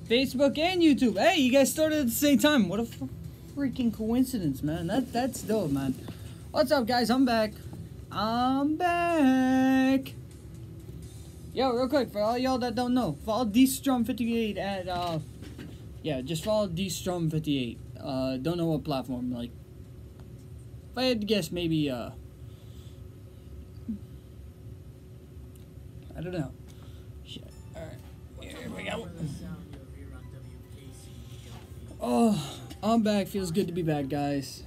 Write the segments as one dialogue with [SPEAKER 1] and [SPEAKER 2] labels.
[SPEAKER 1] Facebook and YouTube. Hey, you guys started at the same time. What a freaking coincidence, man. That's dope, man. What's up, guys? I'm back. Yo, real quick, for all y'all that don't know, follow DStrum58 at, yeah, just follow DStrum58. Don't know what platform, like, if I had to guess, maybe, I don't know. Shit. Alright, here we go. Oh, I'm back. Feels good to be back, guys.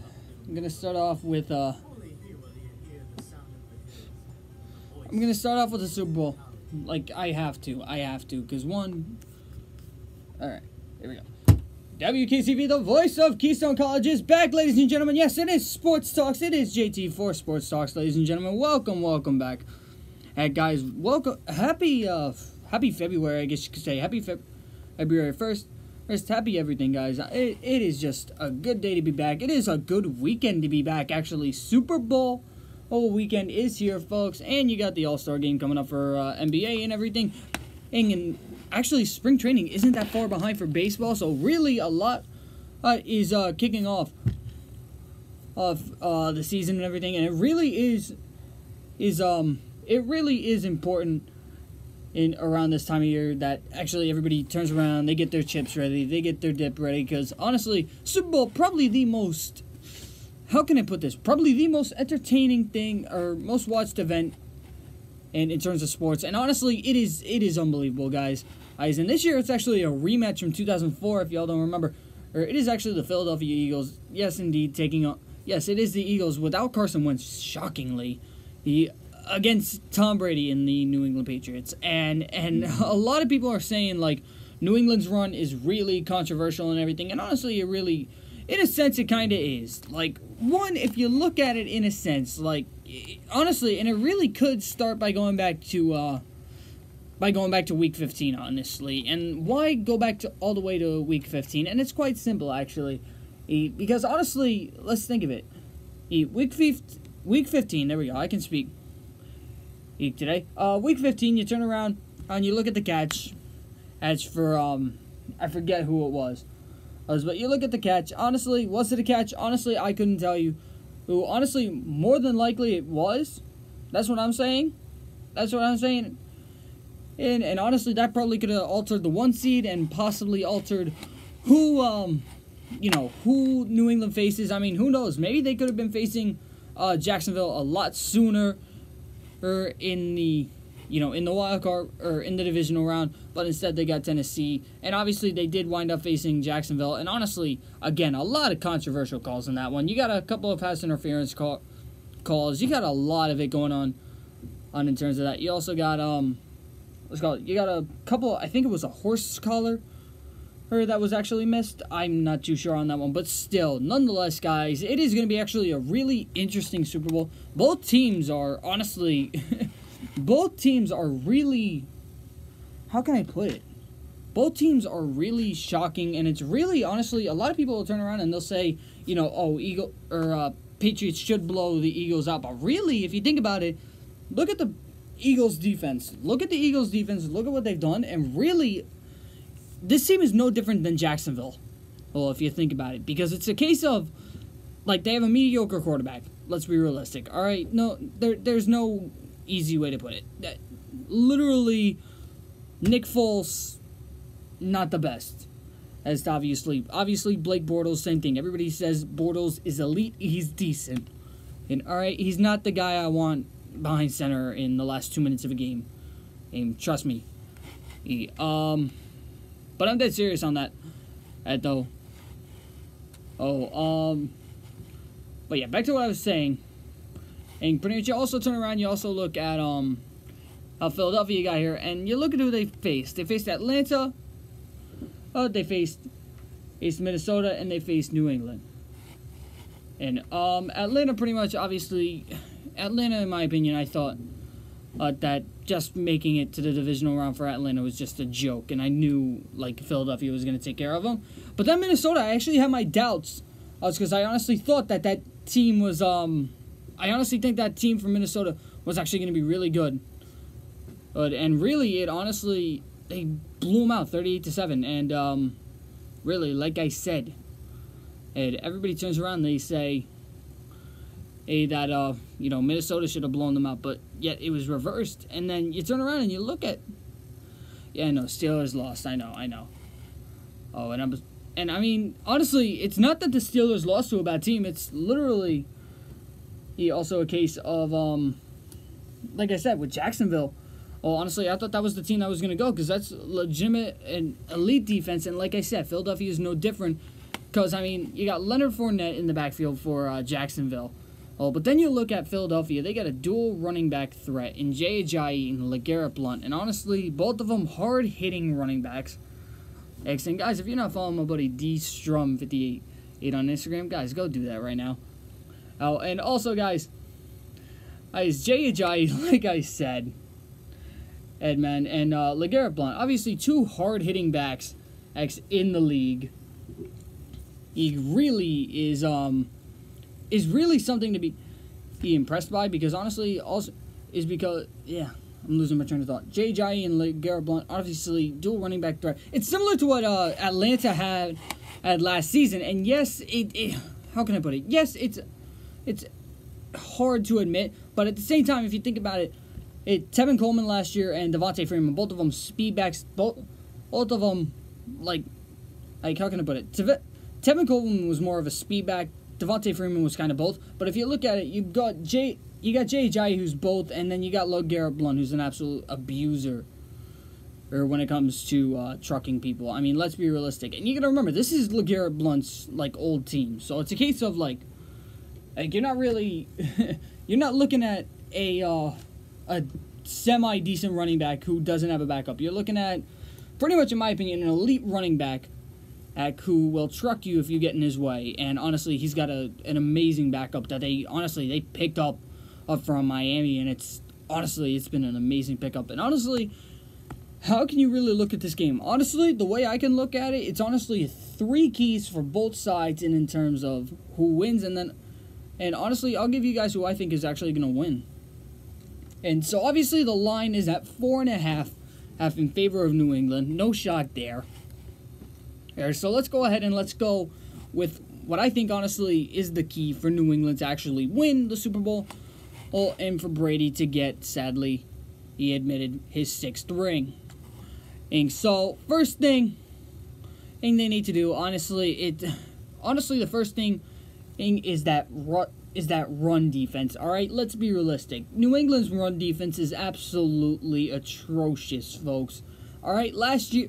[SPEAKER 1] I'm gonna start off with, the Super Bowl. Like, I have to, because one... Alright, here we go. Wkcv, the voice of Keystone College, is back, ladies and gentlemen. Yes, it is Sports Talks. It is JT for Sports Talks, ladies and gentlemen. Welcome back. Hey, guys, welcome. Happy February, I guess you could say. Happy February 1st. Happy everything, guys. It is just a good day to be back. It is a good weekend to be back, actually. Super Bowl weekend is here, folks, and you got the All-Star game coming up for NBA and everything. And actually, spring training isn't that far behind for baseball, so really a lot is kicking off of the season and everything, and it really is important in around this time of year that actually everybody turns around, they get their chips ready, they get their dip ready, because honestly, Super Bowl probably the most, how can I put this? Probably the most entertaining thing or most watched event in terms of sports. And honestly, it is unbelievable, guys. And this year, it's actually a rematch from 2004, if y'all don't remember. Or it is actually the Philadelphia Eagles. Yes, indeed, taking on... Yes, it is the Eagles without Carson Wentz, shockingly. Against Tom Brady and the New England Patriots. And a lot of people are saying, like, New England's run is really controversial and everything. And honestly, it really... In a sense, it kind of is. Like, one, if you look at it in a sense, like, honestly, and it really could start by going back to Week 15, honestly. And why go back all the way to Week 15? And it's quite simple, actually. Because, honestly, let's think of it. Week 15, there we go, I can speak today. Week 15, you turn around and you look at the catch. As for, I forget who it was. But you look at the catch. Honestly, was it a catch? Honestly, I couldn't tell you. Who? Honestly, more than likely it was. That's what I'm saying. And honestly, that probably could have altered the 1 seed and possibly altered who New England faces. I mean, who knows? Maybe they could have been facing Jacksonville a lot sooner, or in the wild card or in the divisional round, but instead they got Tennessee, and obviously they did wind up facing Jacksonville. And honestly, again, a lot of controversial calls in that one. You got a couple of pass interference calls. You got a lot of it going on in terms of that. You also got you got a couple. I think it was a horse collar, or that was actually missed. I'm not too sure on that one, but still, nonetheless, guys, it is going to be actually a really interesting Super Bowl. Both teams are honestly. Both teams are really, how can I put it? Both teams are really shocking, and it's really, honestly, a lot of people will turn around and they'll say, Patriots should blow the Eagles out. But really, if you think about it, look at the Eagles' defense. Look at what they've done, and really, this team is no different than Jacksonville. Well, if you think about it, because it's a case of, like, they have a mediocre quarterback. Let's be realistic, all right? No, there's no easy way to put it. Literally, Nick Foles, not the best. As obviously Blake Bortles, same thing. Everybody says Bortles is elite. He's decent, and all right, he's not the guy I want behind center in the last 2 minutes of a game. And trust me. But I'm dead serious on that. Though. But yeah, back to what I was saying. And pretty much you also turn around, you also look at how Philadelphia got here, and you look at who they faced. They faced Atlanta, they faced Minnesota, and they faced New England. And Atlanta pretty much, obviously, Atlanta, in my opinion, I thought that just making it to the divisional round for Atlanta was just a joke, and I knew, like, Philadelphia was going to take care of them. But then Minnesota, I actually had my doubts, because I honestly thought that team was, I honestly think that team from Minnesota was actually going to be really good. And really, it honestly they blew them out 38-7, and really, like I said, and everybody turns around and they say, hey, that Minnesota should have blown them out, but yet it was reversed. And then you turn around and you look at, yeah, no, Steelers lost. I know. Oh, and I mean, honestly, it's not that the Steelers lost to a bad team. It's literally also a case of, like I said, with Jacksonville. Well, honestly, I thought that was the team that was going to go because that's legitimate and elite defense. And like I said, Philadelphia is no different because, I mean, you got Leonard Fournette in the backfield for Jacksonville. Oh, but then you look at Philadelphia, they got a dual running back threat in Jay Ajayi and LeGarrette Blount. And honestly, both of them hard-hitting running backs. And guys, if you're not following my buddy DStrum58 on Instagram, guys, go do that right now. Oh, and also, guys, Jay Ajayi, like I said, Edman, and LeGarrette Blount, obviously two hard-hitting backs in the league. He really is really something to be impressed by because honestly, also is because, yeah, I'm losing my train of thought. Jay Ajayi and LeGarrette Blount, obviously dual running back threat. It's similar to what Atlanta had last season, and yes, it how can I put it? Yes, it's hard to admit, but at the same time, if you think about it, Tevin Coleman last year and Devontae Freeman, both of them speed backs, both of them like how can I put it? Tevin Coleman was more of a speed back. Devontae Freeman was kind of both. But if you look at it, you got Jay Ajayi, who's both, and then you got LeGarrette Blount, who's an absolute abuser or when it comes to trucking people. I mean, let's be realistic. And you got to remember, this is LeGarrette Blount's old team. So it's a case of you're not really you're not looking at a semi-decent running back who doesn't have a backup. You're looking at, pretty much in my opinion, an elite running back who will truck you if you get in his way. And honestly, he's got an amazing backup that they picked up from Miami, and it's been an amazing pickup. And honestly, how can you really look at this game? Honestly, the way I can look at it, it's honestly 3 keys for both sides in terms of who wins, and honestly, I'll give you guys who I think is actually going to win. And so obviously the line is at 4.5 in favor of New England. No shot there. So let's go ahead and let's go with what I think honestly is the key for New England to actually win the Super Bowl, and for Brady to get, sadly, he admitted, his 6th ring. And so first thing they need to do, honestly, the first thing is that run defense. All right, let's be realistic. New England's run defense is absolutely atrocious, folks. All right, last year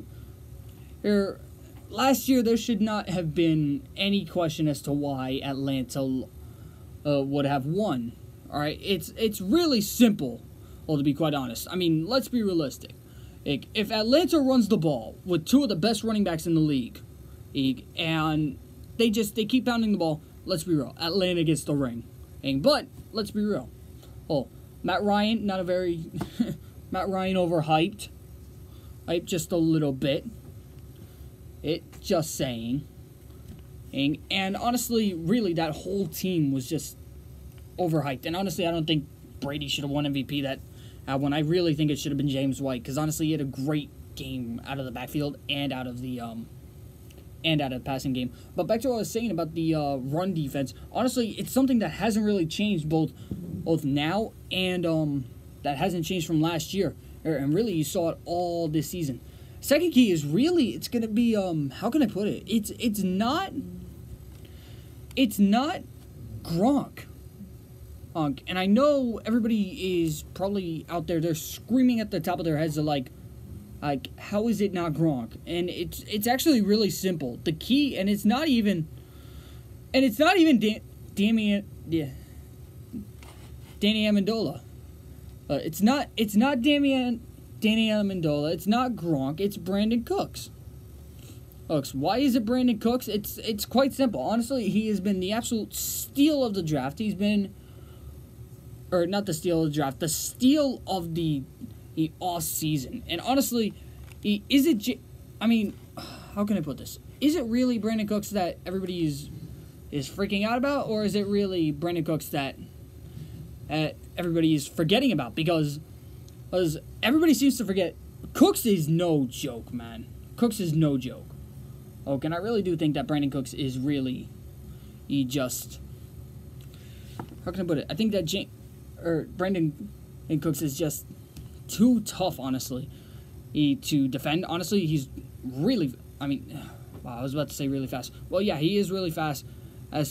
[SPEAKER 1] there should not have been any question as to why Atlanta would have won. All right, it's really simple. Well, to be quite honest, I mean, let's be realistic. If Atlanta runs the ball with 2 of the best running backs in the league, and they keep pounding the ball, let's be real, Atlanta gets the ring. But let's be real. Matt Ryan, not a very Matt Ryan overhyped. Hyped just a little bit. Just saying. And honestly, really, that whole team was just overhyped. And honestly, I don't think Brady should have won MVP that one. I really think it should have been James White, because honestly, he had a great game out of the backfield and out of the passing game. But back to what I was saying about the run defense. Honestly, it's something that hasn't really changed both now and that hasn't changed from last year. And really, you saw it all this season. Second key is really, it's going to be, how can I put it? It's not Gronk. And I know everybody is probably out there, they're screaming at the top of their heads, like, how is it not Gronk? And it's actually really simple. The key, and it's not even Danny Amendola. It's not Danny Amendola. It's not Gronk. It's Brandon Cooks. Why is it Brandon Cooks? It's quite simple. Honestly, he has been the absolute steal of the draft. He's been, or not the steal of the draft, the steal of the off season. And honestly, how can I put this? Is it really Brandon Cooks that everybody is freaking out about, or is it really Brandon Cooks that everybody is forgetting about? Because everybody seems to forget Cooks is no joke, man. Cooks is no joke. Oh, and I really do think that Brandon Cooks is really, he just, how can I put it? I think that Brandon Cooks is just too tough, honestly, to defend. Honestly, he's really, I mean, wow, I was about to say really fast. Well, yeah, he is really fast,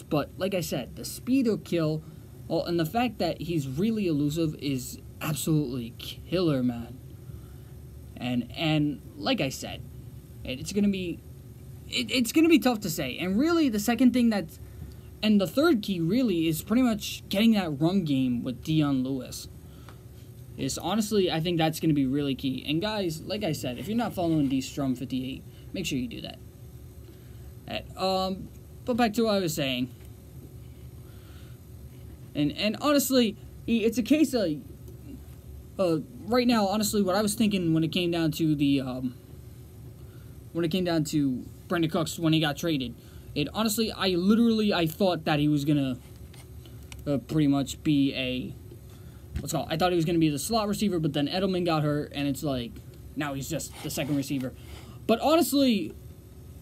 [SPEAKER 1] but like I said, the speed of kill, well, and the fact that he's really elusive is absolutely killer, man. And like I said, it's gonna be tough to say. And really, the second thing and the third key really is pretty much getting that run game with Dion Lewis. Is honestly, I think that's gonna be really key. And guys, like I said, if you're not following DStrum58, make sure you do that. But back to what I was saying. And honestly, it's a case of right now, honestly, what I was thinking when it came down to Brandon Cooks when he got traded, honestly, I thought that he was gonna pretty much be I thought he was gonna be the slot receiver, but then Edelman got hurt, and it's like now he's just the second receiver. But honestly,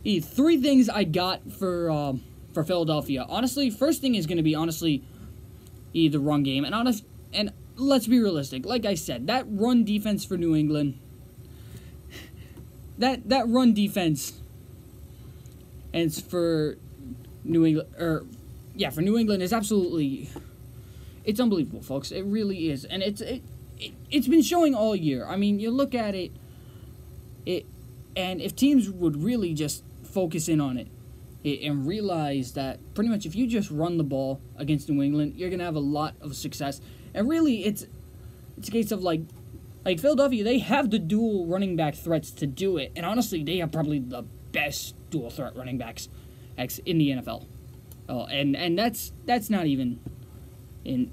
[SPEAKER 1] three things I got for Philadelphia. Honestly, first thing is gonna be the run game, and let's be realistic. Like I said, that run defense for New England, that run defense, and for New England, for New England is absolutely, it's unbelievable, folks. It really is, and it's been showing all year. I mean, you look at it, and if teams would really just focus in on it, and realize that pretty much if you just run the ball against New England, you're gonna have a lot of success. And really, it's a case of like Philadelphia, they have the dual running back threats to do it, and honestly, they have probably the best dual threat running backs in the NFL. Oh, and that's not even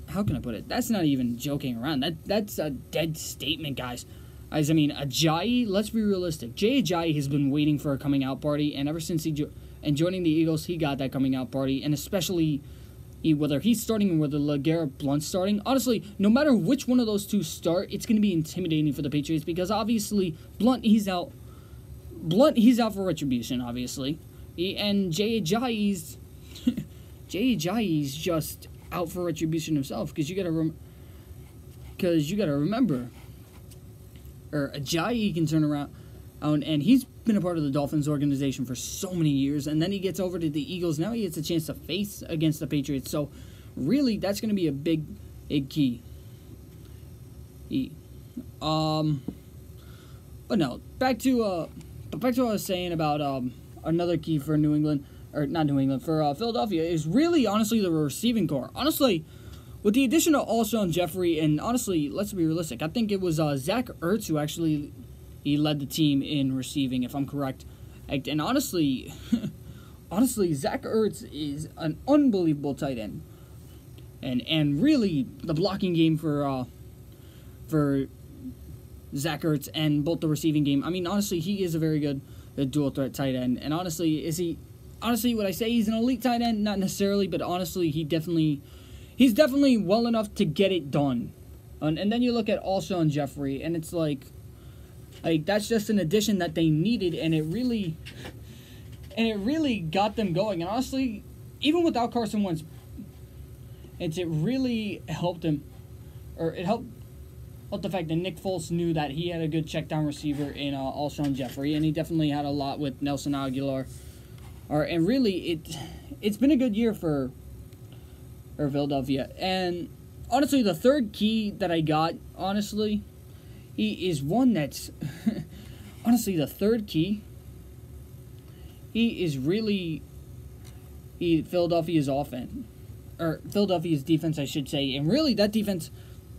[SPEAKER 1] how can I put it? That's not even joking around. That's a dead statement, guys. I mean, Ajayi, let's be realistic. Jay Ajayi has been waiting for a coming out party, and ever since joining the Eagles, he got that coming out party, and especially whether he's starting or whether LeGarrette Blount's starting. Honestly, no matter which one of those two start, it's going to be intimidating for the Patriots because obviously Blount, he's out for retribution, obviously, and Jay Ajayi's just out for retribution himself because you got to remember, Ajayi can turn around. And he's been a part of the Dolphins organization for so many years, and then he gets over to the Eagles. Now he gets a chance to face against the Patriots. So, really, that's going to be a big key. But no, back to what I was saying about another key for New England, or not New England, for Philadelphia is really, honestly, the receiving core. Honestly, with the addition of Alshon Jeffrey, and honestly, let's be realistic, I think it was Zach Ertz who actually. He led the team in receiving, if I'm correct. And honestly, Zach Ertz is an unbelievable tight end. And really, the blocking game for Zach Ertz and both the receiving game. I mean, honestly, he is a very good dual threat tight end. And honestly, would I say he's an elite tight end? Not necessarily, but honestly, he's definitely well enough to get it done. And then you look at Alshon Jeffrey, and it's like that's just an addition that they needed, and it really got them going. And honestly, even without Carson Wentz, it really helped him, or it helped the fact that Nick Foles knew that he had a good check down receiver in Alshon Jeffrey, and he definitely had a lot with Nelson Aguilar. And really, it's been a good year for Philadelphia. And honestly, the third key that I got, honestly, he is one that's, honestly, the third key, he is really Philadelphia's offense, or Philadelphia's defense, I should say. And really, that defense,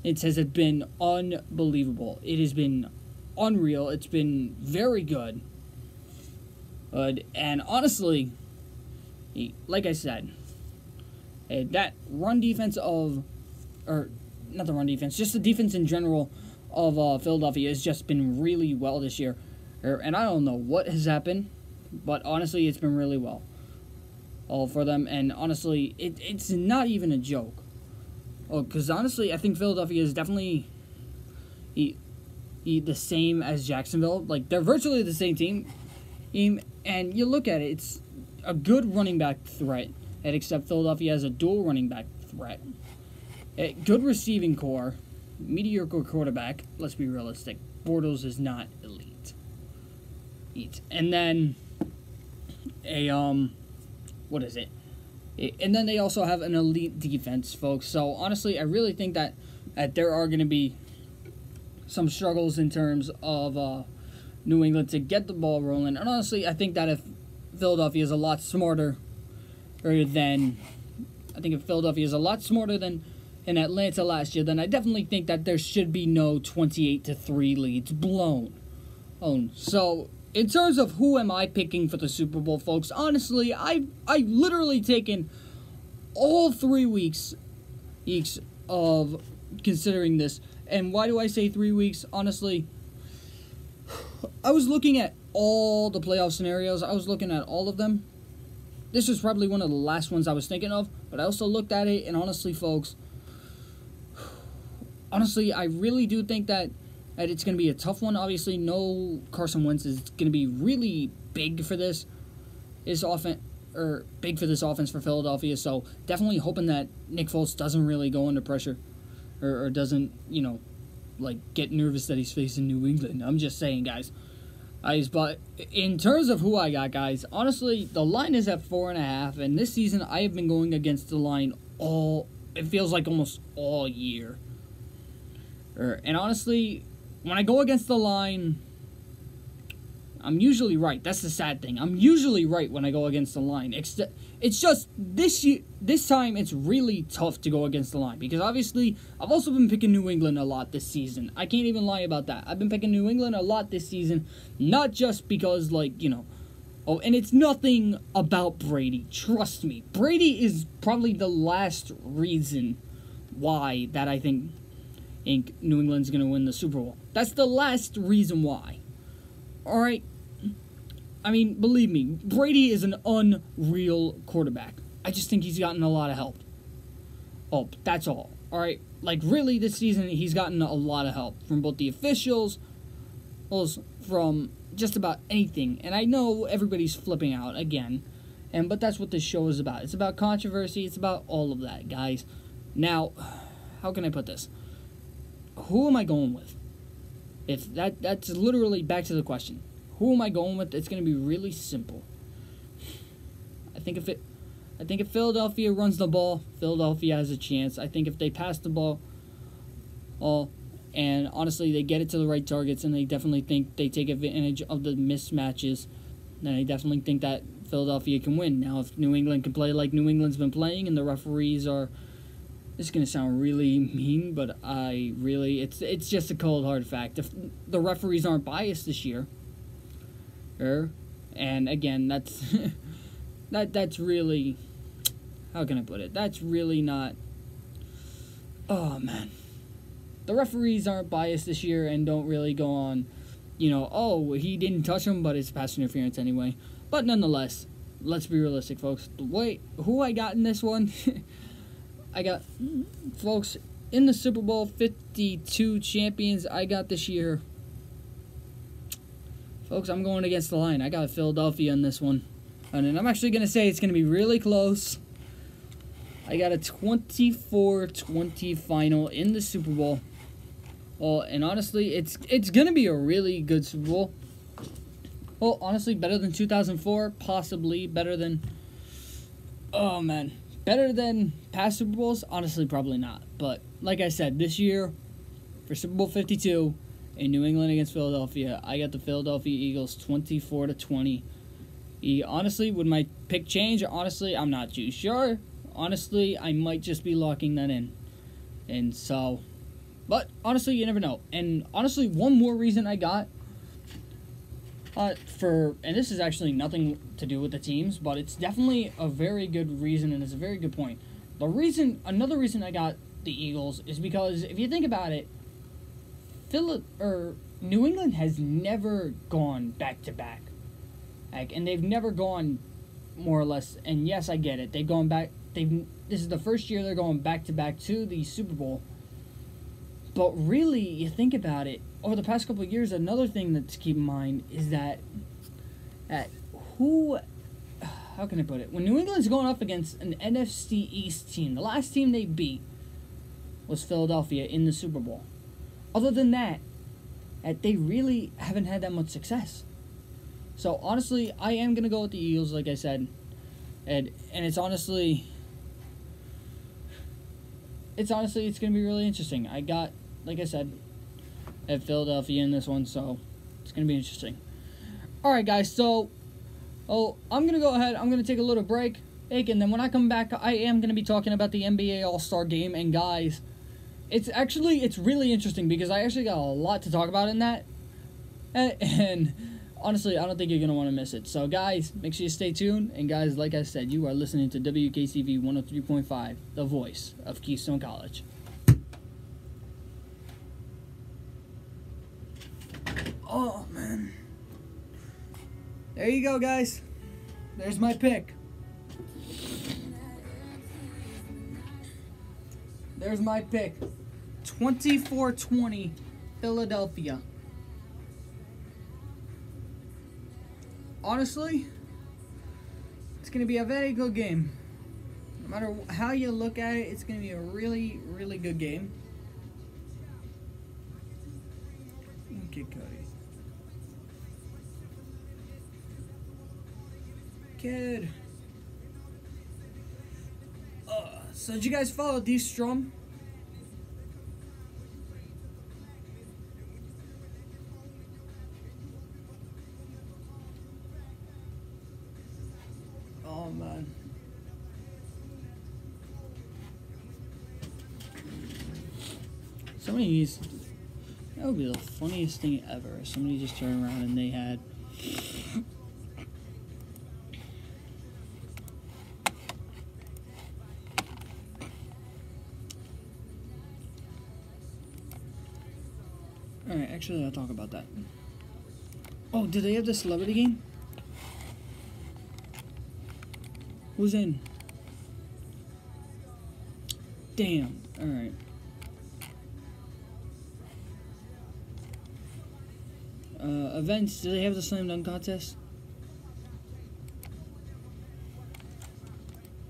[SPEAKER 1] it has been unbelievable. It has been unreal. It's been very good. And honestly, like I said, that run defense not the run defense, just the defense in general of Philadelphia has just been really well this year. And I don't know what has happened, but honestly, it's been really well all for them. And honestly, it's not even a joke. Because honestly, I think Philadelphia is definitely the same as Jacksonville. Like, they're virtually the same team. And you look at it, it's a good running back threat, and except Philadelphia has a dual running back threat. A good receiving core, mediocre quarterback. Let's be realistic. Bortles is not elite. And then what is it? And then they also have an elite defense, folks. So honestly, I really think that there are going to be some struggles in terms of New England to get the ball rolling. And honestly, I think that if Philadelphia is a lot smarter than in Atlanta last year, then I definitely think that there should be no 28-3 leads blown. So in terms of who am I picking for the Super Bowl, folks, honestly, I literally taken all 3 weeks of considering this. And why do I say 3 weeks? Honestly, I was looking at all the playoff scenarios. I was looking at all of them. This was probably one of the last ones I was thinking of, but I also looked at it, and honestly, folks, I really do think that it's going to be a tough one. Obviously, no Carson Wentz is going to be really big for this offense for Philadelphia. So definitely hoping that Nick Foles doesn't really go under pressure or doesn't, get nervous that he's facing New England. I'm just saying, guys. But in terms of who I got, guys, honestly, the line is at 4.5, and this season I have been going against the line it feels like almost all year. And honestly, when I go against the line, I'm usually right. That's the sad thing. I'm usually right when I go against the line. It's just this time it's really tough to go against the line because obviously I've also been picking New England a lot this season. I can't even lie about that. I've been picking New England a lot this season, not just because and it's nothing about Brady. Trust me. Brady is probably the last reason why that I think New England's going to win the Super Bowl. That's the last reason why. Alright? I mean, believe me, Brady is an unreal quarterback. I just think he's gotten a lot of help. That's all. Alright? Like, really, this season, he's gotten a lot of help from both the officials, from just about anything. And I know everybody's flipping out again, but that's what this show is about. It's about controversy. It's about all of that, guys. Now, how can I put this? Who am I going with? If that's literally back to the question. Who am I going with? It's going to be really simple. I think if Philadelphia runs the ball, Philadelphia has a chance. I think if they pass the ball, and honestly they get it to the right targets, and they definitely think they take advantage of the mismatches, then I definitely think that Philadelphia can win. Now, if New England can play like New England's been playing, and the referees are, this is going to sound really mean, but it's just a cold hard fact. If the referees aren't biased this year, and again, that's really, how can I put it? That's really not, oh man. The referees aren't biased this year and don't really go on, he didn't touch him, but it's pass interference anyway. But nonetheless, let's be realistic, folks. Who I got in this one? I got, folks, in the Super Bowl 52 champions I got this year. Folks, I'm going against the line. I got Philadelphia in this one. And I'm actually going to say it's going to be really close. I got a 24-20 final in the Super Bowl. And honestly, it's going to be a really good Super Bowl. Well, honestly, better than 2004. Possibly better than, better than past Super Bowls? Honestly, probably not. But like I said, this year, for Super Bowl 52, in New England against Philadelphia, I got the Philadelphia Eagles 24-20. Honestly, would my pick change? Honestly, I'm not too sure. Honestly, I might just be locking that in. And so, but honestly, you never know. And honestly, one more reason I got and this is actually nothing to do with the teams, but it's definitely a very good reason, and it's a very good point. Another reason I got the Eagles is because if you think about it, New England has never gone back-to-back. And they've never gone more or less, and yes, I get it. They've gone back, this is the first year they're going back-to-back to the Super Bowl. But really, you think about it, over the past couple of years, another thing that to keep in mind is that how can I put it? When New England's going up against an NFC East team, the last team they beat was Philadelphia in the Super Bowl. Other than that they really haven't had that much success. So honestly, I am gonna go with the Eagles, like I said, and it's gonna be really interesting. I got, like I said, at Philadelphia in this one, so it's gonna be interesting. All right, guys. So, I'm gonna go ahead. I'm gonna take a little break, and then when I come back, I am gonna be talking about the NBA All-Star Game. And guys, it's really interesting because I actually got a lot to talk about in that, and honestly, I don't think you're gonna want to miss it. So, guys, make sure you stay tuned. And guys, like I said, you are listening to Wkcv 103.5, the voice of Keystone College. Oh man. There you go, guys. There's my pick. There's my pick. 24-20 Philadelphia. Honestly, it's going to be a very good game. No matter how you look at it, it's going to be a really, really good game. Okay, Cody. Kid. So did you guys follow D Strum? Oh man. Somebody needs. That would be the funniest thing ever. Somebody just turned around and they had. Alright, actually, I'll talk about that. Oh, did they have the celebrity game? Who's in? Damn. Alright. Events, do they have the slam dunk contest?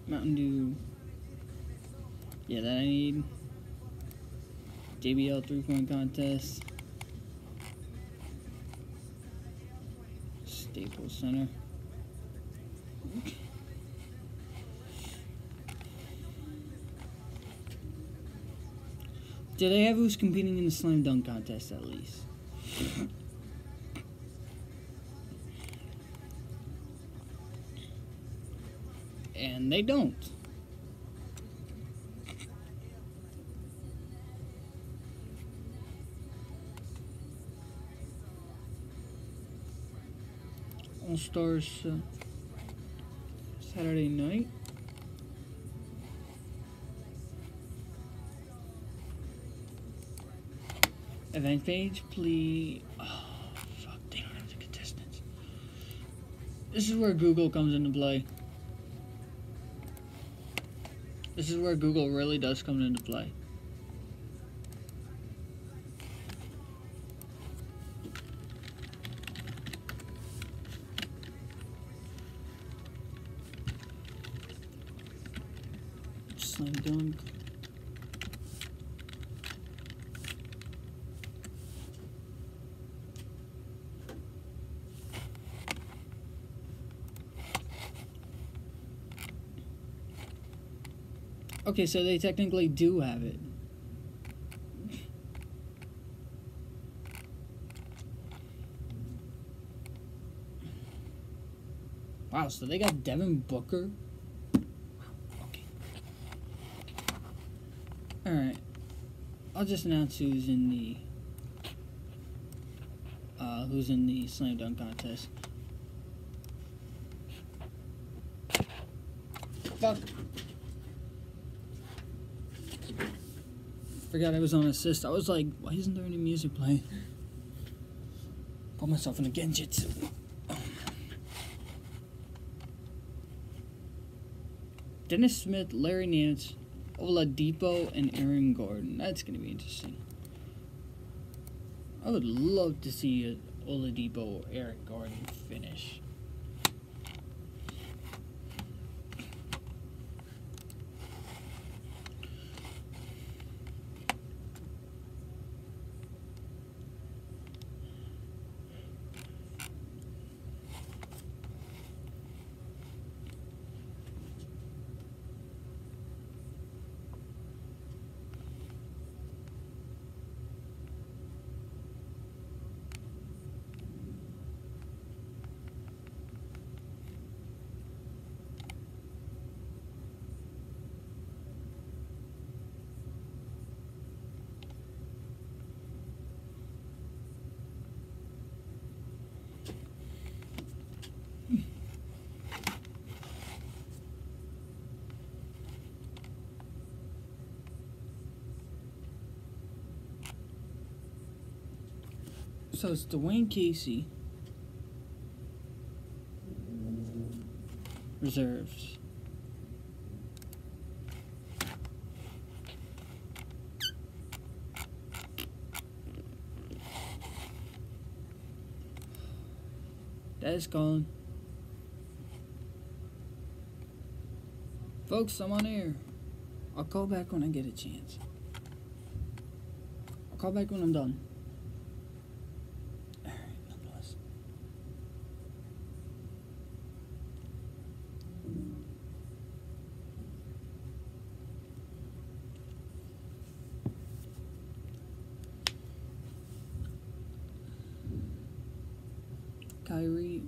[SPEAKER 1] Mountain Dew. Yeah, that I need. JBL 3-point contest. Staples Center. Do they have who's competing in the slam dunk contest at least? And they don't. All Stars Saturday night. Event page, please. Oh, fuck, they don't have the contestants. This is where Google comes into play. This is where Google really does come into play. Slam dunk. Okay, so they technically do have it. Wow, so they got Devin Booker? Okay. Alright. I'll just announce who's in the slam dunk contest. Fuck. Forgot I was on assist. I was like, why isn't there any music playing? Put myself in a Genjitsu. Dennis Smith, Larry Nance, Oladipo, and Aaron Gordon. That's going to be interesting. I would love to see a Oladipo Aaron Gordon finish. So it's Wkcv. Reserves. That is gone. Folks, I'm on air. I'll call back when I get a chance. I'll call back when I'm done. Alright, nonetheless. Kyrie.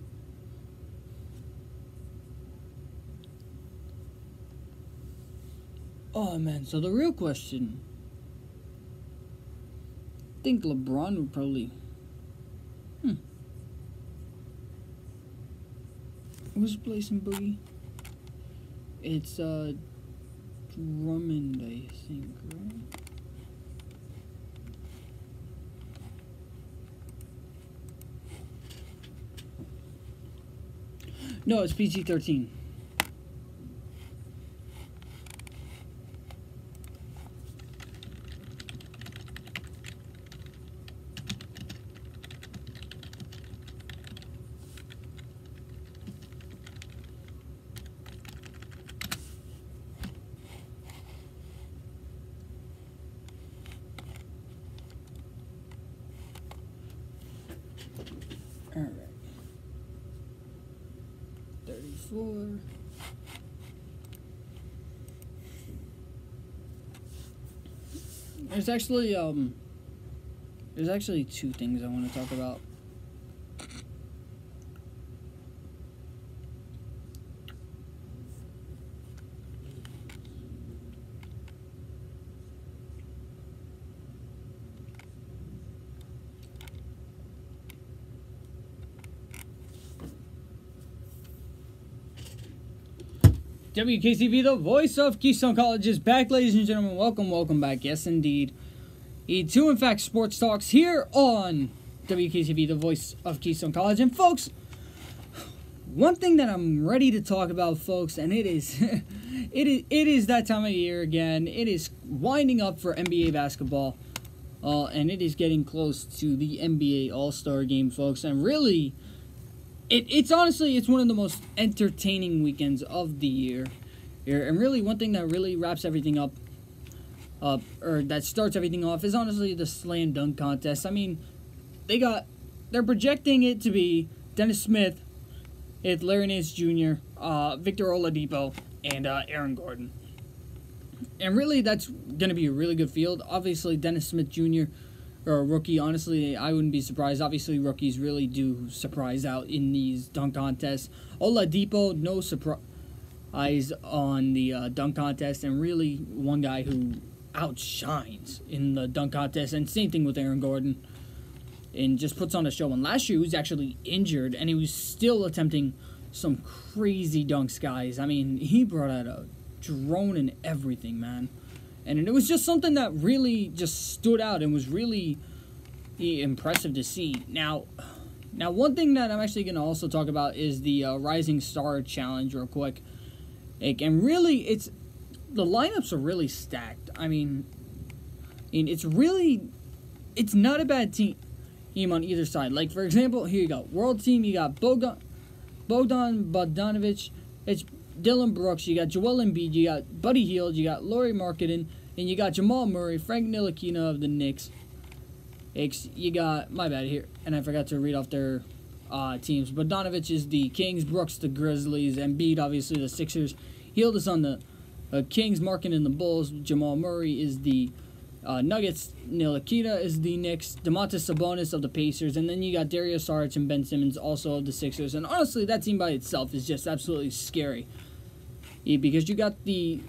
[SPEAKER 1] Oh man, so the real question. I think LeBron would probably. Who's placing Boogie? It's Drummond, I think, right? No, it's PG-13. All right. 34. There's actually two things I want to talk about. Wkcv, the voice of Keystone College, is back, ladies and gentlemen. Welcome back. Yes, indeed. E2, in fact, Sports Talks here on Wkcv, the voice of Keystone College. And, folks, one thing that I'm ready to talk about, folks, and it is, it is that time of year again. It is winding up for NBA basketball, and it is getting close to the NBA All-Star Game, folks. And really, It's honestly, it's one of the most entertaining weekends of the year. And really, one thing that really wraps everything up, or that starts everything off, is honestly the slam dunk contest. I mean, they're projecting it to be Dennis Smith, Larry Nance Jr., Victor Oladipo, and Aaron Gordon. And really, that's going to be a really good field. Obviously, Dennis Smith Jr., or a rookie, honestly, I wouldn't be surprised. Obviously, rookies really do surprise out in these dunk contests. Oladipo, no surprise on the dunk contest, and really one guy who outshines in the dunk contest. And same thing with Aaron Gordon, and just puts on a show. And last year, he was actually injured, and he was still attempting some crazy dunks, guys. I mean, he brought out a drone and everything, man. And it was just something that really just stood out and was really impressive to see. Now, one thing that I'm actually going to also talk about is the Rising Star Challenge real quick. And really, the lineups are really stacked. I mean, it's not a bad team. on either side. Like, for example, here you go. World team, you got Bogdan Bogdanovic, it's Dylan Brooks, you got Joel Embiid, you got Buddy Hield, you got Lauri Markkanen, and you got Jamal Murray, Frank Ntilikina of the Knicks. You got, my bad here, and I forgot to read off their teams. Bogdanovic is the Kings, Brooks the Grizzlies, Embiid obviously the Sixers. Hield is on the Kings, Markkanen the Bulls, Jamal Murray is the Nuggets, Ntilikina is the Knicks, Domantas Sabonis of the Pacers, and then you got Dario Saric and Ben Simmons also of the Sixers. And honestly, that team by itself is just absolutely scary, because you got the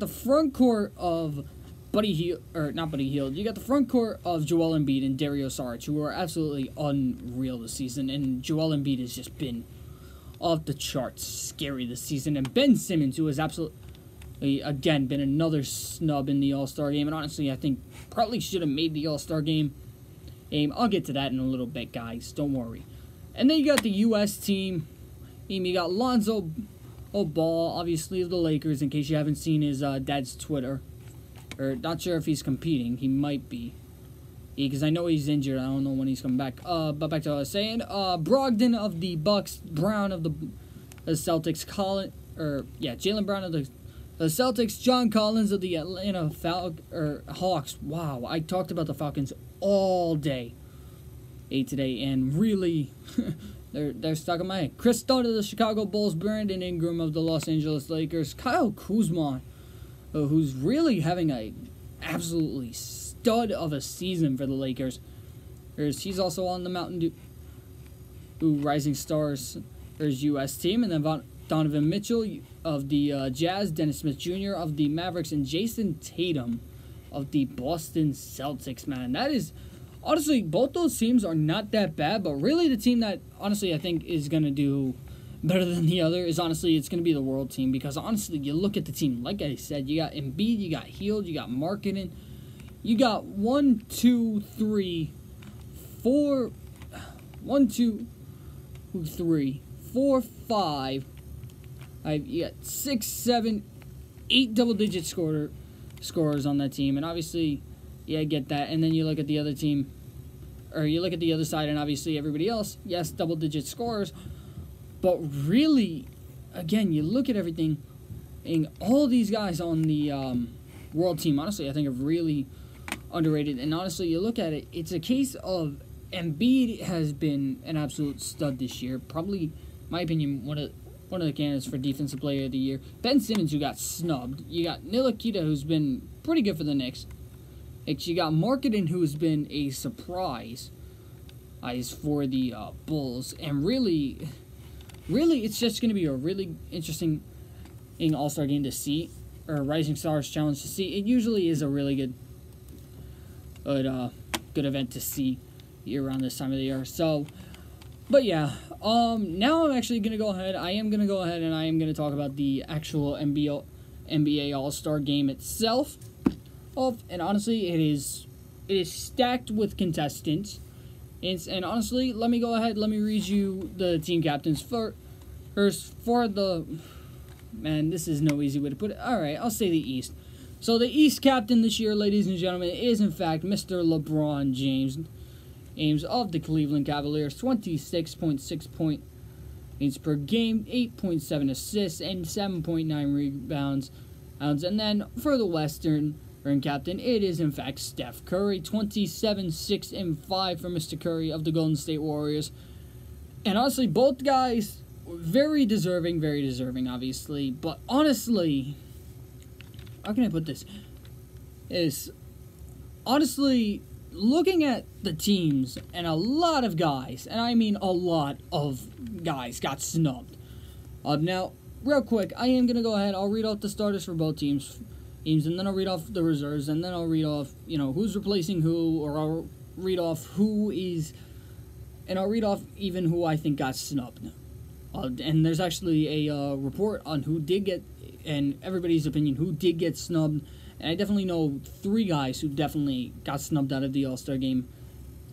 [SPEAKER 1] front court of you got the front court of Joel Embiid and Dario Saric, who are absolutely unreal this season, and Joel Embiid has just been off the charts scary this season, and Ben Simmons, who has absolutely again been another snub in the All-Star game, and honestly I think probably should have made the All-Star game. I'll get to that in a little bit, guys, don't worry. And then you got the U.S. team. You got Lonzo Ball, obviously of the Lakers, in case you haven't seen his dad's Twitter. Or not sure if he's competing. He might be. Because I know he's injured. I don't know when he's coming back. But back to what I was saying. Brogdon of the Bucks, Brown of the Celtics, Jaylen Brown of the Celtics, John Collins of the Atlanta Hawks. Wow, I talked about the Falcons all day today, and really, they're stuck in my head. Chris Dunn of the Chicago Bulls, Brandon Ingram of the Los Angeles Lakers, Kyle Kuzma, who's really having a absolutely stud of a season for the Lakers. He's also on the Mountain Dew Rising Stars U.S. team, and then Donovan Mitchell of the Jazz, Dennis Smith Jr. of the Mavericks, and Jason Tatum of the Boston Celtics. Man, that is honestly, both those teams are not that bad, but really the team that honestly I think is going to do better than the other is honestly it's going to be the World team, because honestly you look at the team, like I said, you got Embiid, you got Hield, you got Markkanen, you got 1, 2, 3, 4, 5. You got 6, 7, 8 double-digit scorers on that team, and obviously, yeah, I get that. And then you look at the other team, or you look at the other side, and obviously everybody else, yes, double-digit scorers, but really, again, you look at everything, and all these guys on the World team, honestly, I think are really underrated. And honestly, you look at it, it's a case of Embiid has been an absolute stud this year, probably, in my opinion, one of the candidates for Defensive Player of the Year. Ben Simmons, who got snubbed. You got Ntilikina, who's been pretty good for the Knicks. You got Markkanen, who's been a surprise for the Bulls. And really, it's just going to be a really interesting All-Star game to see, or Rising Stars Challenge to see. It usually is a really good event to see here around this time of the year. So, but yeah, now I'm actually going to go ahead. I am going to go ahead and I am going to talk about the actual NBA All-Star Game itself. And honestly, it is stacked with contestants. And honestly, let me go ahead. Let me read you the team captains for the. Man, this is no easy way to put it. All right, I'll say the East. So the East captain this year, ladies and gentlemen, is in fact Mr. LeBron James of the Cleveland Cavaliers, 26.6 points per game, 8.7 assists, and 7.9 rebounds. And then for the Western captain, it is in fact Steph Curry, 27, 6, and 5 for Mr. Curry of the Golden State Warriors. And honestly, both guys very deserving, obviously. But honestly, how can I put this? Is honestly, looking at the teams, and a lot of guys, and I mean a lot of guys, got snubbed. Now, real quick, I am going to go ahead, I'll read off the starters for both teams, and then I'll read off the reserves, and then I'll read off, who's replacing who, or I'll read off who is, and I'll read off even who I think got snubbed. And there's actually a report on who did get, and everybody's opinion, who did get snubbed. And I definitely know 3 guys who definitely got snubbed out of the All-Star game.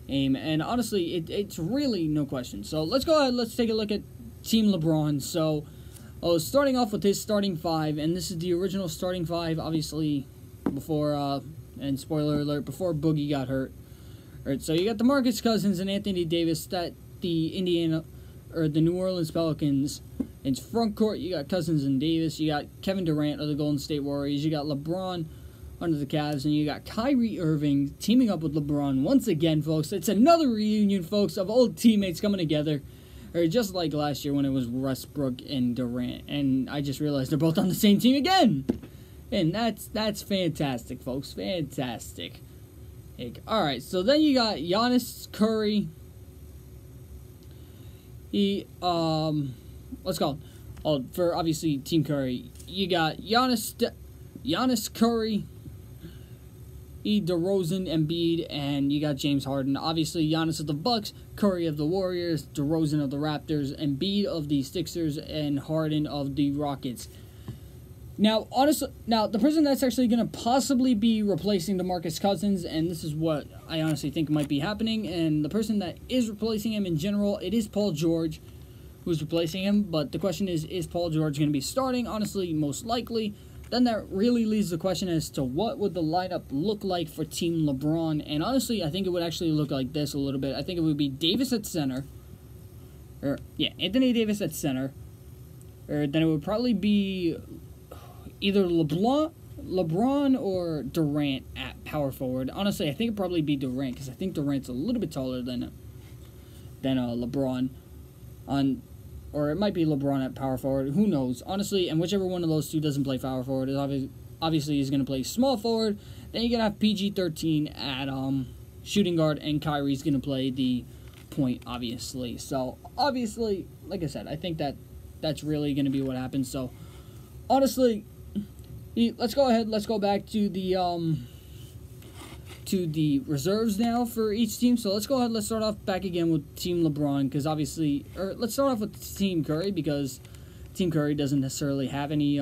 [SPEAKER 1] And honestly, it's really no question. So let's go ahead, let's take a look at Team LeBron. So, starting off with his starting 5, and this is the original starting 5, obviously, before, and spoiler alert, before Boogie got hurt. All right, so you got DeMarcus Cousins and Anthony Davis that the New Orleans Pelicans. In front court, you got Cousins and Davis. You got Kevin Durant of the Golden State Warriors. You got LeBron under the Cavs, and you got Kyrie Irving teaming up with LeBron once again, folks. It's another reunion, folks, of old teammates coming together. Or just like last year when it was Westbrook and Durant, and I just realized they're both on the same team again. And that's fantastic, folks. Fantastic. All right, so then you got Giannis, Curry. Let's go. Oh, for obviously Team Curry, you got Giannis, Curry, DeRozan, Embiid, and you got James Harden. Obviously, Giannis of the Bucks, Curry of the Warriors, DeRozan of the Raptors, Embiid of the Sixers, and Harden of the Rockets. Now, honestly, the person that's actually going to possibly be replacing DeMarcus Cousins, and this is what I honestly think might be happening, and the person that is replacing him in general, it is Paul George, who's replacing him. But the question is Paul George going to be starting? Honestly, most likely. Then that really leaves the question as to what would the lineup look like for Team LeBron. And honestly, I think it would actually look like this a little bit. I think it would be Davis at center. Anthony Davis at center. Or then it would probably be either LeBron or Durant at power forward. Honestly, I think it'd probably be Durant, because I think Durant's a little bit taller than LeBron. Or it might be LeBron at power forward. Who knows? Honestly, and whichever one of those two doesn't play power forward, obviously he's going to play small forward. Then you're going to have PG-13 at shooting guard, and Kyrie's going to play the point, obviously. So, obviously, like I said, I think that's really going to be what happens. So, honestly, let's go ahead. Let's go back to the reserves now for each team. So let's go ahead. Let's start off back again with Team LeBron, because obviously, or let's start off with Team Curry, because Team Curry doesn't necessarily have any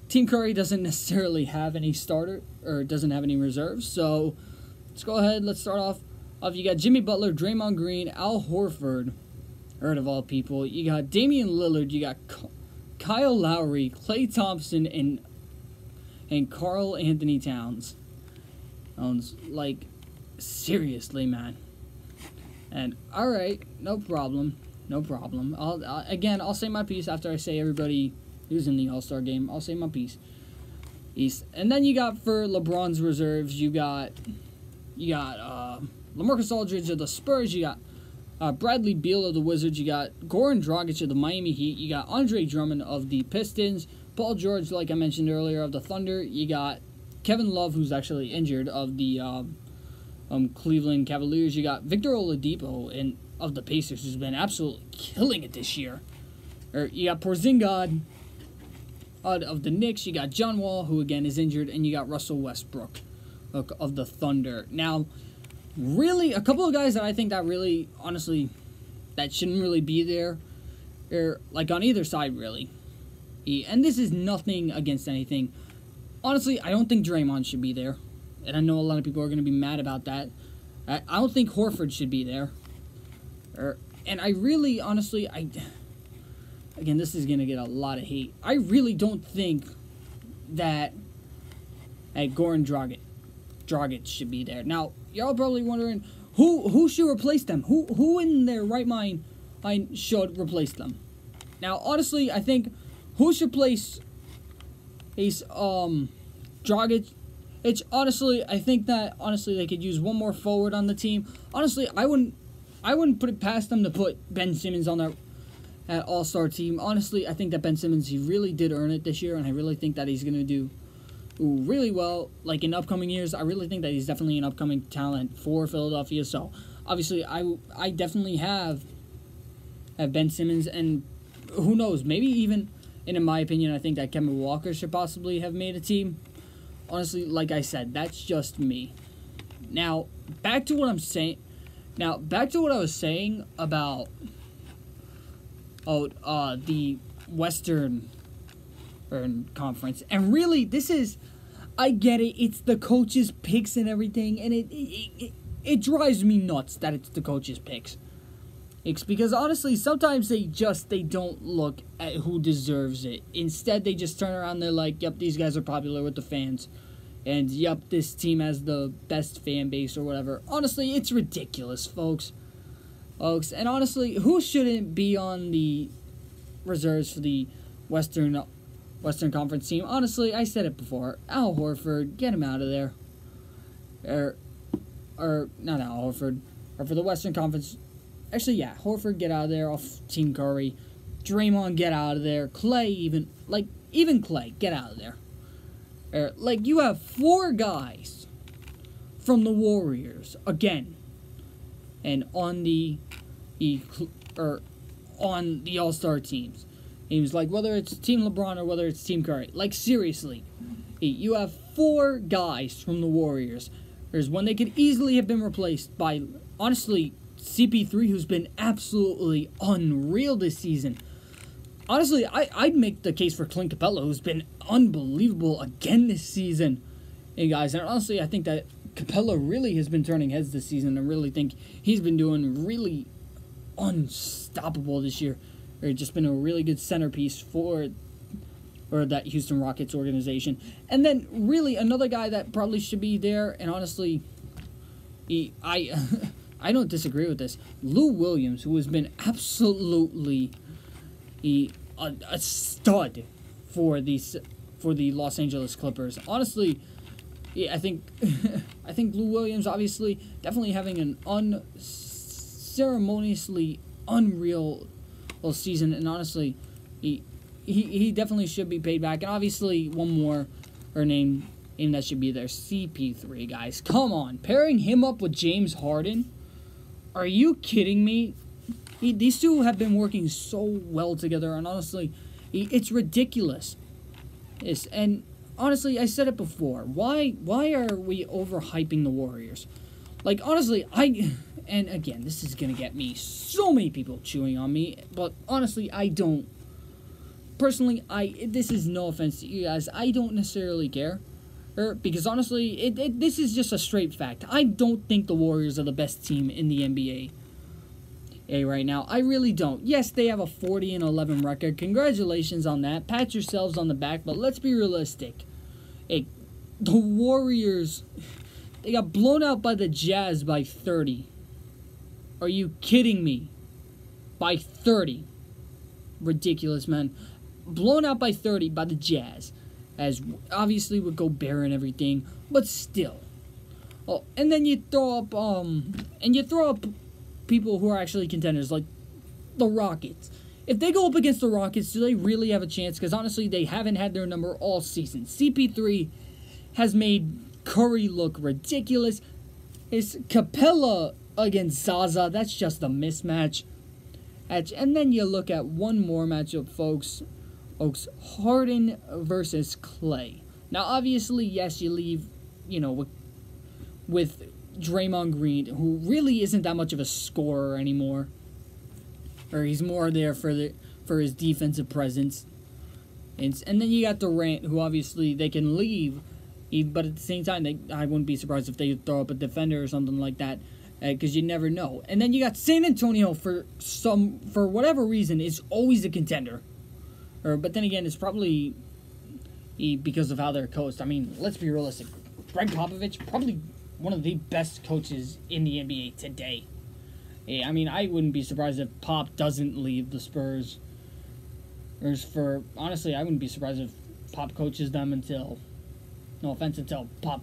[SPEAKER 1] Team Curry doesn't necessarily have any starter, or doesn't have any reserves. So let's go ahead. Let's start off. You got Jimmy Butler, Draymond Green, Al Horford, heard of all people. You got Damian Lillard. You got Kyle Lowry, Klay Thompson, and Karl Anthony Towns. Like, seriously, man. And alright, no problem. I'll say my piece after I say everybody who's in the All-Star game. I'll say my piece. And then you got, for LeBron's reserves, you got LaMarcus Aldridge of the Spurs. You got Bradley Beal of the Wizards. You got Goran Dragic of the Miami Heat. You got Andre Drummond of the Pistons. Paul George, like I mentioned earlier, of the Thunder. You got Kevin Love, who's actually injured, of the Cleveland Cavaliers. You got Victor Oladipo of the Pacers, who's been absolutely killing it this year. You got Porzingis of the Knicks. You got John Wall, who again is injured, and you got Russell Westbrook of the Thunder. Now, really, a couple of guys that I think that really, honestly, that shouldn't really be there, like on either side, really. And this is nothing against anything. Honestly, I don't think Draymond should be there. And I know a lot of people are going to be mad about that. I don't think Horford should be there. And I really, honestly, again, this is going to get a lot of hate. I really don't think that Goran Dragic should be there. Now, y'all probably wondering, who should replace them? Who in their right mind should replace them? Now, honestly, I think who should place Dragic? Honestly, I think that they could use one more forward on the team. Honestly, I wouldn't put it past them to put Ben Simmons on that All-Star team. Honestly, I think that Ben Simmons, he really did earn it this year, and I really think that he's gonna do really well, like in upcoming years. I really think that he's definitely an upcoming talent for Philadelphia. So obviously, I definitely have Ben Simmons, and who knows, maybe even. And in my opinion, I think that Kemba Walker should possibly have made a team. Honestly, like I said, that's just me. Now, back to what I'm saying. Now, back to what I was saying about the Western Conference. And really, I get it. It's the coaches' picks and everything, and it drives me nuts that it's the coaches' picks. It's because, honestly, sometimes they don't look at who deserves it. Instead, they just turn around and they're like, yep, these guys are popular with the fans. And yup, this team has the best fan base or whatever. Honestly, it's ridiculous, folks. And honestly, who shouldn't be on the reserves for the Western Conference team? Honestly, I said it before. Al Horford, get him out of there. Or not Al Horford. Or for the Western Conference. Actually, yeah, Horford, get out of there off Team Curry. Draymond, get out of there. Clay, even Clay, get out of there. You have 4 guys from the Warriors again, and on the All-Star teams. Whether it's Team LeBron or whether it's Team Curry. Seriously, you have 4 guys from the Warriors. There's one they could easily have been replaced by, honestly, CP3, who's been absolutely unreal this season. Honestly, I'd make the case for Clint Capella, who's been unbelievable again this season. Hey, guys, and honestly, I think that Capella really has been turning heads this season. I really think he's been doing really unstoppable this year. Or just been a really good centerpiece for that Houston Rockets organization. And then, really, another guy that probably should be there, and honestly, I don't disagree with this. Lou Williams, who has been absolutely a stud for the Los Angeles Clippers. Honestly, I think Lou Williams, obviously, definitely having an unceremoniously unreal season, and honestly, he definitely should be paid back. And obviously, one more name that should be there, CP3, guys. Come on, pairing him up with James Harden. Are you kidding me? These two have been working so well together, and honestly, it's ridiculous. And honestly, I said it before. Why are we overhyping the Warriors? Honestly, and again, this is gonna get me so many people chewing on me, but honestly, I don't. Personally, this is no offense to you guys. I don't necessarily care, because honestly, this is just a straight fact. I don't think the Warriors are the best team in the NBA. Right now, I really don't. Yes, they have a 40-11 record. Congratulations on that. Pat yourselves on the back, but let's be realistic. The Warriors, they got blown out by the Jazz by 30. Are you kidding me? By 30. Ridiculous, man. Blown out by 30 by the Jazz. As obviously with Gobert and everything, but still. Oh, and then you throw up people who are actually contenders, like the Rockets. If they go up against the Rockets, do they really have a chance? Because honestly, they haven't had their number all season. CP3 has made Curry look ridiculous. It's Capella against Zaza. That's just a mismatch. And then you look at one more matchup, folks. Harden versus Clay. Now, obviously, yes, you leave, with Draymond Green, who really isn't that much of a scorer anymore. Or he's more there for his defensive presence. And then you got Durant, who obviously they can leave, but at the same time, I wouldn't be surprised if they throw up a defender or something like that, because you never know. And then you got San Antonio, for whatever reason, is always a contender. But then again, it's probably because of how they're coached. I mean, let's be realistic. Greg Popovich, probably one of the best coaches in the NBA today. I mean, I wouldn't be surprised if Pop doesn't leave the Spurs. Honestly, I wouldn't be surprised if Pop coaches them until Pop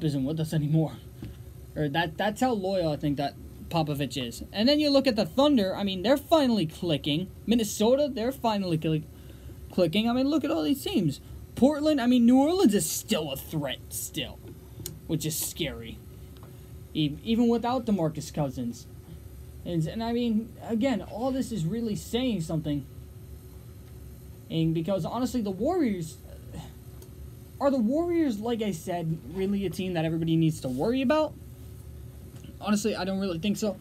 [SPEAKER 1] isn't with us anymore. That's how loyal I think that Popovich is. And then you look at the Thunder. I mean, they're finally clicking. Minnesota, they're finally clicking. I mean, look at all these teams. Portland, I mean, New Orleans is still a threat still, which is scary. Even without DeMarcus Cousins. And I mean, again, all this is really saying something. And because, honestly, the Warriors... Are the Warriors, like I said, really a team that everybody needs to worry about? Honestly, I don't really think so.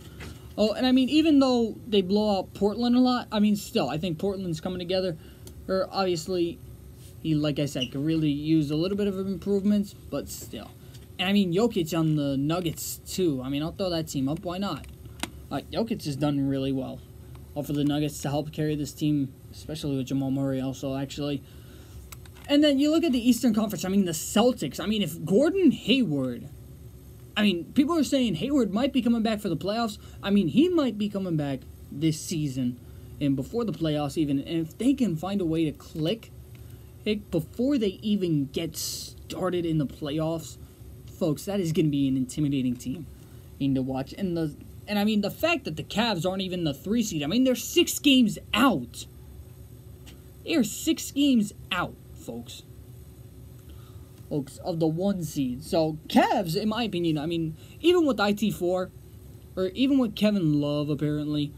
[SPEAKER 1] Oh, and I mean, even though they blow out Portland a lot, I mean, still, I think Portland's coming together. Obviously, he, like I said, could really use a little bit of improvements, but still. And I mean, Jokic on the Nuggets, too. I mean, I'll throw that team up. Why not? Jokic has done really well. All for the Nuggets to help carry this team, especially with Jamal Murray also, actually. And then you look at the Eastern Conference. I mean, the Celtics. I mean, if Gordon Hayward... I mean, people are saying Hayward might be coming back for the playoffs. I mean, he might be coming back this season and before the playoffs even. And if they can find a way to click before they even get started in the playoffs, folks, that is going to be an intimidating team to watch. And I mean, the fact that the Cavs aren't even the 3 seed. I mean, they're 6 games out. They're 6 games out, folks, of the 1 seed. So, Cavs, in my opinion, I mean, even with IT4, or even with Kevin Love, apparently,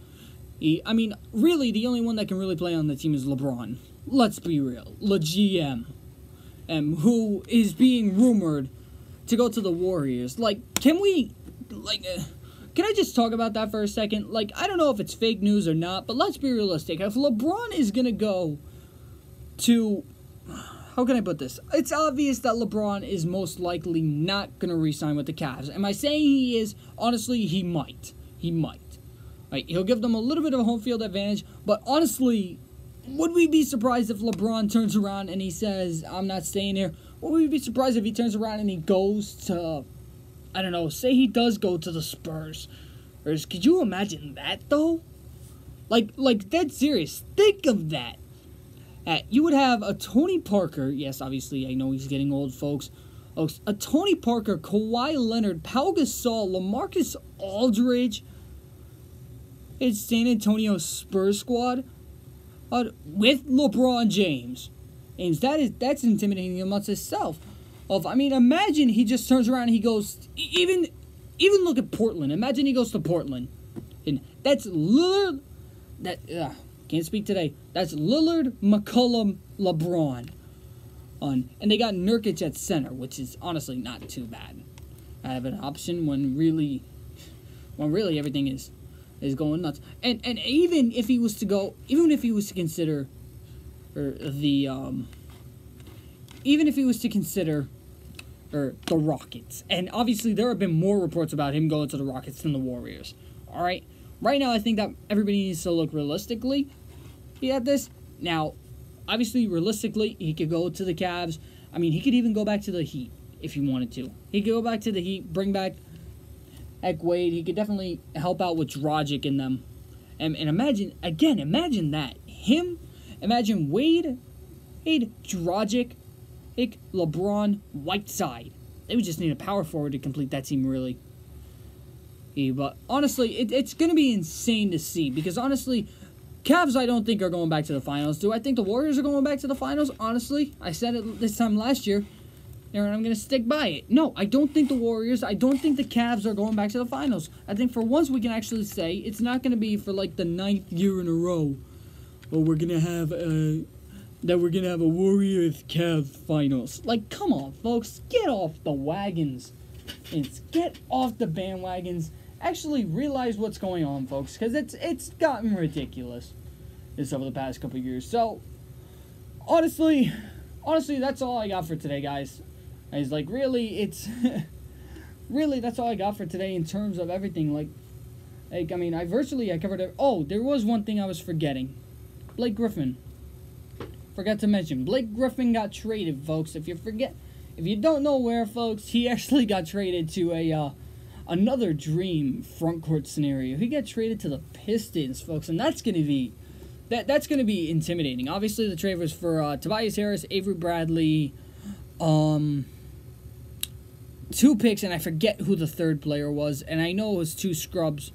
[SPEAKER 1] I mean, really, the only one that can really play on the team is LeBron. Let's be real. GM, who is being rumored to go to the Warriors. Like, can I just talk about that for a second? Like, I don't know if it's fake news or not, but let's be realistic. If LeBron is going to go to... How can I put this? It's obvious that LeBron is most likely not going to re-sign with the Cavs. Am I saying he is? Honestly, he might. He might. Right? He'll give them a little bit of a home field advantage, but honestly, would we be surprised if LeBron turns around and he says, I'm not staying here? Would we be surprised if he turns around and he goes to, I don't know, say he does go to the Spurs? Could you imagine that, though? Like dead serious. Think of that. You would have a Tony Parker. Yes, obviously, I know he's getting old, folks. A Tony Parker, Kawhi Leonard, Pau Gasol, LaMarcus Aldridge. It's San Antonio Spurs squad with LeBron James. And that's intimidating amongst itself. I mean, imagine he just turns around and he goes, even look at Portland. Imagine he goes to Portland. And that's Lillard, can't speak today. That's Lillard, McCollum, LeBron. And they got Nurkic at center, which is honestly not too bad. I have an option when really everything is going nuts. And even if he was to consider the Rockets. And obviously there have been more reports about him going to the Rockets than the Warriors. All right? Right now I think that everybody needs to look realistically at this. Now, obviously realistically, he could go to the Cavs. I mean, he could even go back to the Heat if he wanted to. He could go back to the Heat, bring back Wade. He could definitely help out with Dragic in them. And imagine that. Imagine Wade, Dragic, LeBron, Whiteside. They would just need a power forward to complete that team, really. Yeah, but honestly, it's going to be insane to see. Because honestly, Cavs I don't think are going back to the finals. Do I think the Warriors are going back to the finals? Honestly, I said it this time last year. And I'm going to stick by it. No, I don't think the Warriors, I don't think the Cavs are going back to the finals. I think for once we can actually say it's not going to be for like the 9th year in a row. Or we're going to have a Warriors-Cavs finals. Like, come on, folks. Get off the wagons. Get off the bandwagons. Actually realize what's going on, folks. Because it's gotten ridiculous this over the past couple of years. So, honestly, that's all I got for today, guys. It's like, really, really, that's all I got for today in terms of everything. Like I mean, I covered it. Oh, there was one thing I was forgetting. Blake Griffin. Forgot to mention. Blake Griffin got traded, folks. If you don't know where, folks, he actually got traded to another dream frontcourt scenario. He got traded to the Pistons, folks, and that's gonna be intimidating. Obviously, the trade was for Tobias Harris, Avery Bradley, 2 picks, and I forget who the third player was, and I know it was 2 scrubs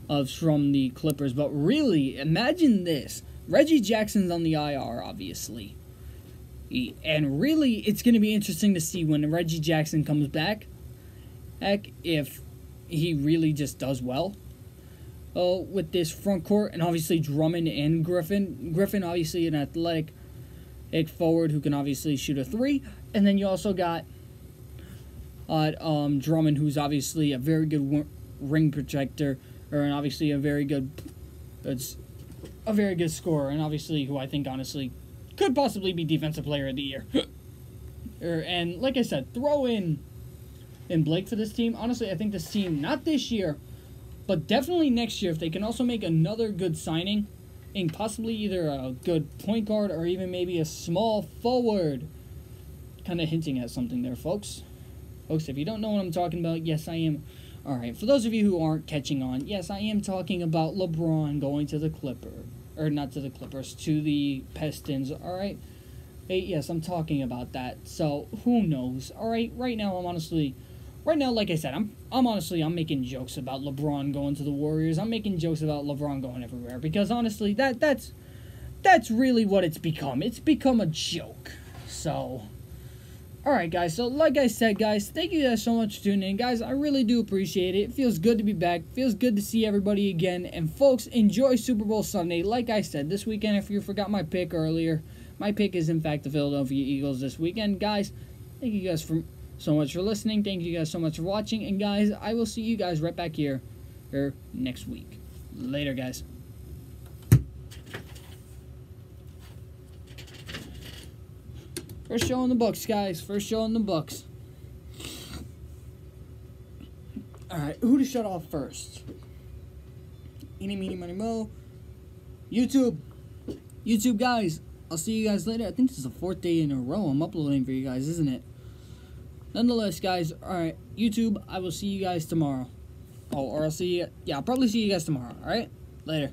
[SPEAKER 1] from the Clippers, but really, imagine this. Reggie Jackson's on the IR, obviously. And really, it's going to be interesting to see when Reggie Jackson comes back, if he really just does well with this front court. And obviously, Drummond and Griffin. Griffin, obviously, an athletic forward who can obviously shoot a 3. And then you also got Drummond, who's obviously a very good ring protector, and obviously a very good scorer, and obviously who I think honestly could possibly be Defensive Player of the Year. And like I said, throw in Blake for this team. Honestly, I think this team, not this year, but definitely next year, if they can also make another good signing, in possibly either a good point guard or even maybe a small forward. Kind of hinting at something there, folks. Folks, if you don't know what I'm talking about, yes, I am. Alright, for those of you who aren't catching on, yes, I am talking about LeBron going to the Clippers. Or not to the Clippers, to the Pistons, alright? Hey, yes, I'm talking about that. So, who knows? Alright, right now, like I said, I'm making jokes about LeBron going to the Warriors. I'm making jokes about LeBron going everywhere. Because, honestly, that's really what it's become. It's become a joke. So, alright, guys. So, like I said, guys, thank you guys so much for tuning in. Guys, I really do appreciate it. It feels good to be back. It feels good to see everybody again. And, folks, enjoy Super Bowl Sunday. Like I said, this weekend, if you forgot my pick earlier, my pick is, in fact, the Philadelphia Eagles this weekend. Guys, thank you guys so much for listening. Thank you guys so much for watching. And, guys, I will see you guys right back here next week. Later, guys. First show in the books, guys. First show in the books. Alright, who to shut off first? Eeny, meeny, miny, mo. YouTube. YouTube, guys. I'll see you guys later. I think this is the 4th day in a row I'm uploading for you guys, isn't it? Nonetheless, guys. Alright, YouTube, I will see you guys tomorrow. Oh, or I'll probably see you guys tomorrow. Alright? Later.